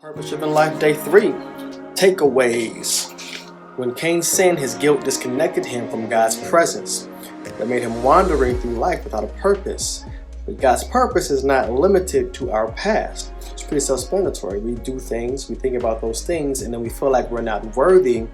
Purpose-driven life, day 3. Takeaways. When Cain sinned, his guilt disconnected him from God's presence. That made him wandering through life without a purpose. But God's purpose is not limited to our past. It's pretty self-explanatory. We do things, we think about those things, and then we feel like we're not worthy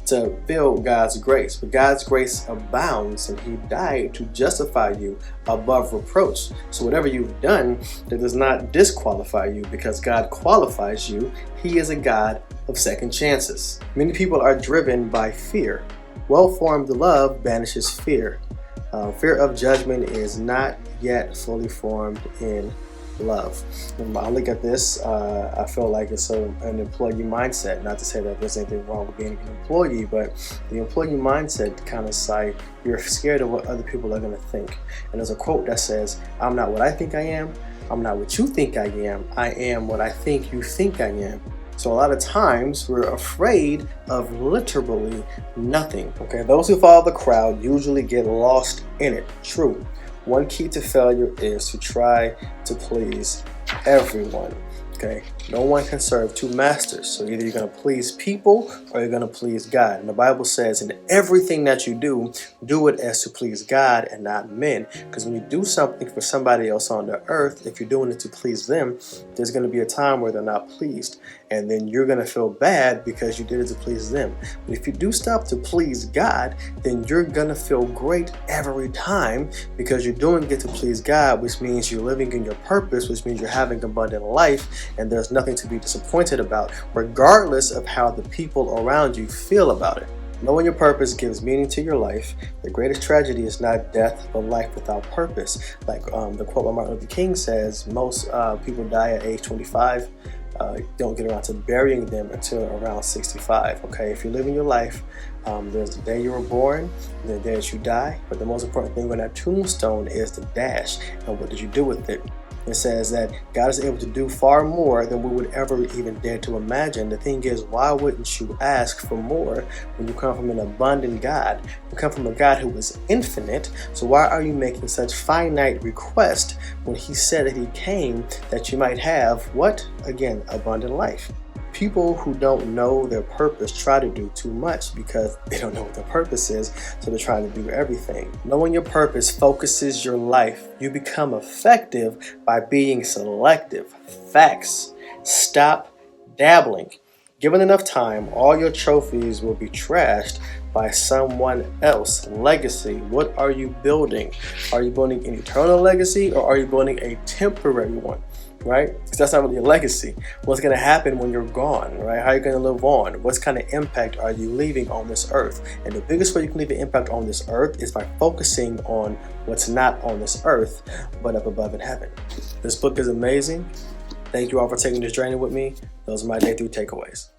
to feel God's grace. But God's grace abounds, and He died to justify you above reproach. So whatever you've done, that does not disqualify you, because God qualifies you. He is a God of second chances. Many people are driven by fear. Well-formed love banishes fear. Fear of judgment is not yet fully formed in love. When I look at this, I feel like it's an employee mindset. Not to say that there's anything wrong with being an employee, but the employee mindset kind of side, you're scared of what other people are going to think. And there's a quote that says, "I'm not what I think I am. I'm not what you think I am what I think you think I am." So a lot of times we're afraid of literally nothing. Okay, those who follow the crowd usually get lost in it. True. One key to failure is to try to please everyone. Okay, no one can serve two masters. So either you're going to please people or you're going to please God. And the Bible says, in everything that you do it as to please God and not men. Because when you do something for somebody else on the earth, if you're doing it to please them, there's going to be a time where they're not pleased. And then you're going to feel bad because you did it to please them. But if you do stuff to please God, then you're going to feel great every time because you're doing it to please God, which means you're living in your purpose, which means you're having abundant life, and there's nothing to be disappointed about, regardless of how the people around you feel about it. Knowing your purpose gives meaning to your life. The greatest tragedy is not death, but life without purpose. Like the quote by Martin Luther King says, most people die at age 25. Don't get around to burying them until around 65. Okay, if you're living your life, there's the day you were born, the day that you die, but the most important thing on that tombstone is the dash, and what did you do with it? It says that God is able to do far more than we would ever even dare to imagine. The thing is, why wouldn't you ask for more when you come from an abundant God? You come from a God who is infinite. So why are you making such finite requests when He said that He came that you might have what? Again, abundant life. People who don't know their purpose try to do too much because they don't know what their purpose is, so they're trying to do everything. Knowing your purpose focuses your life. You become effective by being selective. Facts. Stop dabbling. Given enough time, all your trophies will be trashed by someone else. Legacy. What are you building? Are you building an eternal legacy or are you building a temporary one? Right? Because that's not really a legacy. What's going to happen when you're gone, right? How are you going to live on? What kind of impact are you leaving on this earth? And the biggest way you can leave an impact on this earth is by focusing on what's not on this earth, but up above in heaven. This book is amazing. Thank you all for taking this journey with me. Those are my day 3 takeaways.